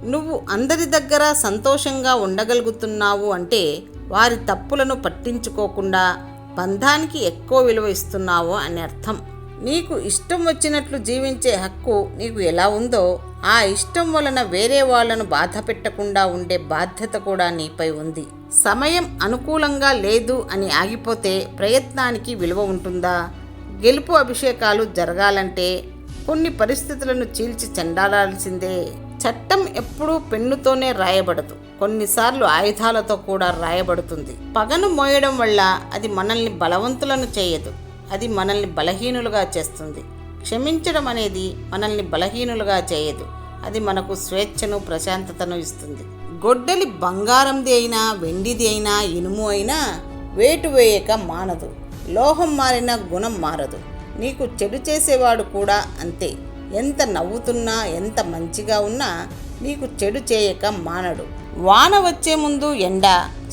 నువ్వు అందరి దగ్గర సంతోషంగా ఉండగలుగుతున్నావు అంటే వారి తప్పులను పట్టించుకోకుండా బంధానికి ఎక్కువ విలువ ఇస్తున్నావు అని అర్థం. నీకు ఇష్టం వచ్చినట్లు జీవించే హక్కు నీకు ఎలా ఉందో, ఆ ఇష్టం వలన వేరే వాళ్లను బాధ పెట్టకుండా ఉండే బాధ్యత కూడా నీపై ఉంది. సమయం అనుకూలంగా లేదు అని ఆగిపోతే ప్రయత్నానికి విలువ ఉంటుందా? గెలుపు అభిషేకాలు జరగాలంటే కొన్ని పరిస్థితులను చీల్చి చెండాడాల్సిందే. చట్టం ఎప్పుడూ పెన్నుతోనే రాయబడదు, కొన్నిసార్లు ఆయుధాలతో కూడా రాయబడుతుంది. పగను మోయడం వల్ల అది మనల్ని బలవంతులను చేయదు, అది మనల్ని బలహీనులుగా చేస్తుంది. క్షమించడం అనేది మనల్ని బలహీనులుగా చేయదు, అది మనకు స్వేచ్ఛను, ప్రశాంతతను ఇస్తుంది. గొడ్డలి బంగారంది అయినా, వెండిది అయినా, ఇనుము అయినా వేటు వేయక మానదు. లోహం మారిన గుణం మారదు. నీకు చెడు చేసేవాడు కూడా అంతే. ఎంత నవ్వుతున్నా, ఎంత మంచిగా ఉన్నా నీకు చెడు చేయక మానడు. వాన వచ్చే ముందు ఎండ,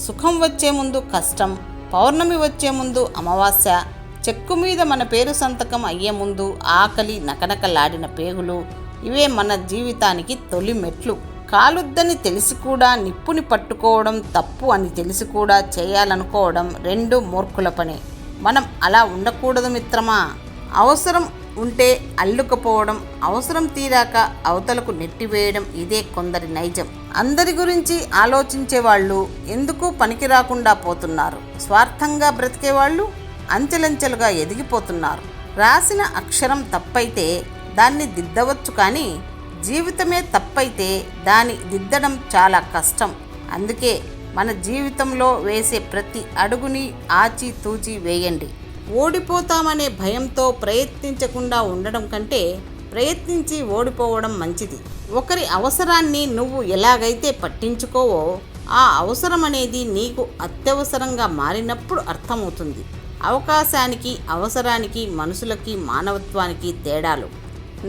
సుఖం వచ్చే ముందు కష్టం, పౌర్ణమి వచ్చే ముందు అమావాస్య, చెక్కు మీద మన పేరు సంతకం అయ్యే ముందు ఆకలి, నకనకలాడిన పేగులు, ఇవే మన జీవితానికి తొలి మెట్లు. కాలుద్దని తెలిసి కూడా నిప్పుని పట్టుకోవడం తప్పు అని తెలిసి కూడా చేయాలనుకోవడం రెండు మూర్ఖుల పనే. మనం అలా ఉండకూడదు మిత్రమా. అవసరం ఉంటే అల్లుకపోవడం, అవసరం తీరాక అవతలకు నెట్టివేయడం, ఇదే కొందరి నైజం. అందరి గురించి ఆలోచించే వాళ్ళు ఎందుకు పనికి రాకుండా పోతున్నారు. స్వార్థంగా బ్రతికేవాళ్ళు అంచెలంచెలుగా ఎదిగిపోతున్నారు. రాసిన అక్షరం తప్పైతే దాన్ని దిద్దవచ్చు, కానీ జీవితమే తప్పైతే దాన్ని దిద్దడం చాలా కష్టం. అందుకే మన జీవితంలో వేసే ప్రతి అడుగుని ఆచితూచి వేయండి. ఓడిపోతామనే భయంతో ప్రయత్నించకుండా ఉండడం కంటే ప్రయత్నించి ఓడిపోవడం మంచిది. ఒకరి అవసరాన్ని నువ్వు ఎలాగైతే పట్టించుకోవో, ఆ అవసరం అనేది నీకు అత్యవసరంగా మారినప్పుడు అర్థమవుతుంది. అవకాశానికి, అవసరానికి, మనుషులకి, మానవత్వానికి తేడాలు.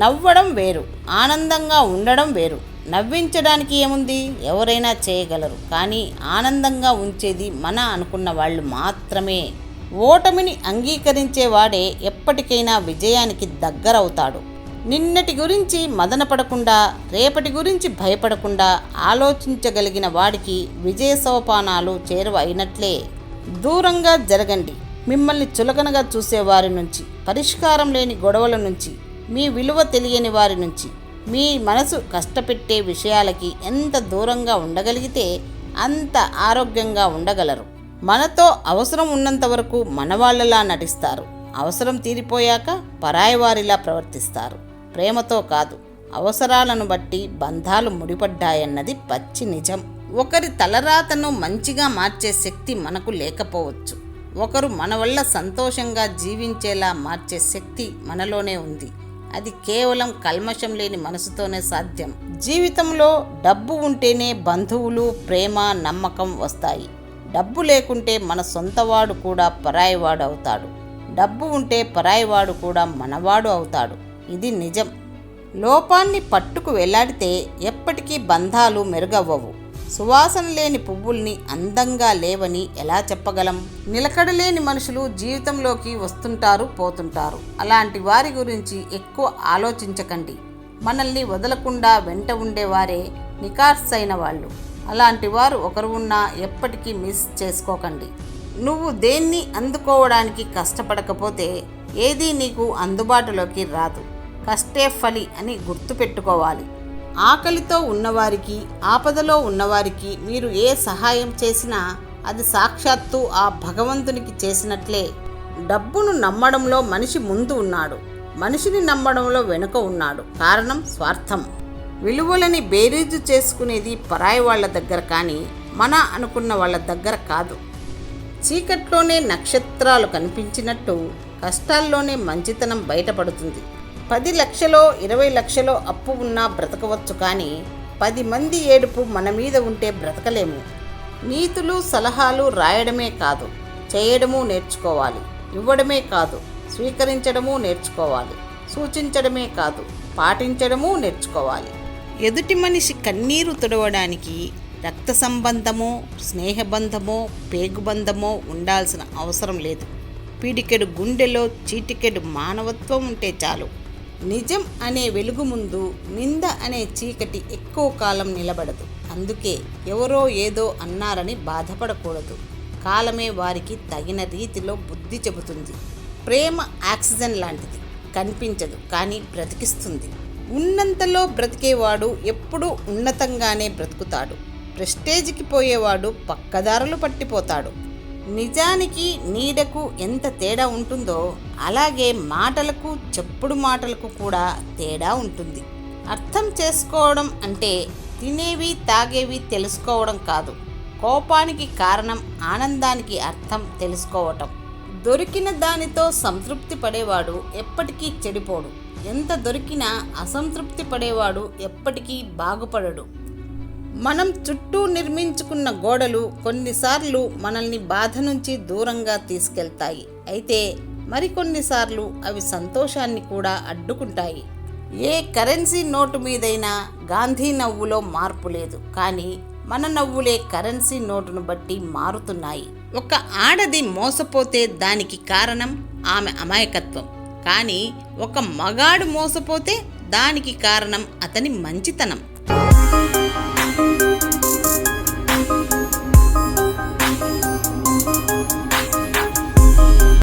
నవ్వడం వేరు, ఆనందంగా ఉండడం వేరు. నవ్వించడానికి ఏముంది, ఎవరైనా చేయగలరు, కానీ ఆనందంగా ఉంచేది మన అనుకున్న వాళ్ళు మాత్రమే. ఓటమిని అంగీకరించేవాడే ఎప్పటికైనా విజయానికి దగ్గరవుతాడు. నిన్నటి గురించి మదనపడకుండా, రేపటి గురించి భయపడకుండా ఆలోచించగలిగిన వాడికి విజయ సోపానాలు చేరువ అయినట్లే. దూరంగా జరగండి. మిమ్మల్ని చులకనగా చూసేవారి నుంచి, పరిష్కారం లేని గొడవల నుంచి, మీ విలువ తెలియని వారి నుంచి, మీ మనసు కష్టపెట్టే విషయాలకి ఎంత దూరంగా ఉండగలిగితే అంత ఆరోగ్యంగా ఉండగలరు. మనతో అవసరం ఉన్నంత వరకు మనవాళ్లలా నటిస్తారు. అవసరం తీరిపోయాక పరాయివారిలా ప్రవర్తిస్తారు. ప్రేమతో కాదు, అవసరాలను బట్టి బంధాలు ముడిపడ్డాయన్నది పచ్చి నిజం. ఒకరి తలరాతను మంచిగా మార్చే శక్తి మనకు లేకపోవచ్చు. ఒకరు మన వల్ల సంతోషంగా జీవించేలా మార్చే శక్తి మనలోనే ఉంది. అది కేవలం కల్మషం లేని మనసుతోనే సాధ్యం. జీవితంలో డబ్బు ఉంటేనే బంధువులు, ప్రేమ, నమ్మకం వస్తాయి. డబ్బు లేకుంటే మన సొంతవాడు కూడా పరాయివాడు అవుతాడు. డబ్బు ఉంటే పరాయివాడు కూడా మనవాడు అవుతాడు. ఇది నిజం. లోపాన్ని పట్టుకు వెళ్లాడితే ఎప్పటికీ బంధాలు మెరుగవ్వవు. సువాసన లేని పువ్వుల్ని అందంగా లేవని ఎలా చెప్పగలం? నిలకడలేని మనుషులు జీవితంలోకి వస్తుంటారు, పోతుంటారు. అలాంటి వారి గురించి ఎక్కువ ఆలోచించకండి. మనల్ని వదలకుండా వెంట ఉండేవారే నికార్సైన వాళ్ళు. అలాంటి వారు ఒకరు ఉన్నా ఎప్పటికీ మిస్ చేసుకోకండి. నువ్వు దేన్ని అందుకోవడానికి కష్టపడకపోతే ఏదీ నీకు అందుబాటులోకి రాదు. కష్టే ఫలి అని గుర్తుపెట్టుకోవాలి. ఆకలితో ఉన్నవారికి, ఆపదలో ఉన్నవారికి మీరు ఏ సహాయం చేసినా అది సాక్షాత్తు ఆ భగవంతునికి చేసినట్లే. డబ్బును నమ్మడంలో మనిషి ముందు ఉన్నాడు, మనిషిని నమ్మడంలో వెనుక ఉన్నాడు. కారణం స్వార్థం. విలువలని బేరీజు చేసుకునేది పరాయి వాళ్ళ దగ్గర, కానీ మన అనుకున్న వాళ్ళ దగ్గర కాదు. చీకట్లోనే నక్షత్రాలు కనిపించినట్టు కష్టాల్లోనే మంచితనం బయటపడుతుంది. 10 లక్షలో 20 లక్షలో అప్పు ఉన్నా బ్రతకవచ్చు, కానీ 10 మంది ఏడుపు మన మీద ఉంటే బ్రతకలేము. నీతులు, సలహాలు రాయడమే కాదు, చేయడము నేర్చుకోవాలి. ఇవ్వడమే కాదు, స్వీకరించడము నేర్చుకోవాలి. సూచించడమే కాదు, పాటించడము నేర్చుకోవాలి. ఎదుటి మనిషి కన్నీరు తుడవడానికి రక్త సంబంధమో, స్నేహబంధమో, పేగుబంధమో ఉండాల్సిన అవసరం లేదు. పీడికెడు గుండెలో చీటికెడు మానవత్వం ఉంటే చాలు. నిజం అనే వెలుగు ముందు నింద అనే చీకటి ఎక్కువ కాలం నిలబడదు. అందుకే ఎవరో ఏదో అన్నారని బాధపడకూడదు. కాలమే వారికి తగిన రీతిలో బుద్ధి చెబుతుంది. ప్రేమ ఆక్సిజన్ లాంటిది. కనిపించదు కానీ బ్రతికిస్తుంది. ఉన్నంతలో బ్రతికేవాడు ఎప్పుడూ ఉన్నతంగానే బ్రతుకుతాడు. ప్రెస్టేజ్కి పోయేవాడు పక్కదారులు పట్టిపోతాడు. నిజానికి నీడకు ఎంత తేడా ఉంటుందో అలాగే మాటలకు, చెప్పుడు మాటలకు కూడా తేడా ఉంటుంది. అర్థం చేసుకోవడం అంటే తినేవి తాగేవి తెలుసుకోవడం కాదు. కోపానికి కారణం, ఆనందానికి అర్థం తెలుసుకోవటం. దొరికిన దానితో సంతృప్తి పడేవాడు ఎప్పటికీ చెడిపోడు. ఎంత దొరికినా అసంతృప్తి పడేవాడు ఎప్పటికీ బాగుపడడు. మనం చుట్టూ నిర్మించుకున్న గోడలు కొన్నిసార్లు మనల్ని బాధ నుంచి దూరంగా తీసుకెళ్తాయి. అయితే మరికొన్నిసార్లు అవి సంతోషాన్ని కూడా అడ్డుకుంటాయి. ఏ కరెన్సీ నోటు మీదైనా గాంధీ నవ్వులో మార్పు లేదు. కానీ మన నవ్వులే కరెన్సీ నోటును బట్టి మారుతున్నాయి. ఒక ఆడది మోసపోతే దానికి కారణం ఆమె అమాయకత్వం. కానీ ఒక మగాడు మోసపోతే దానికి కారణం అతని మంచితనం.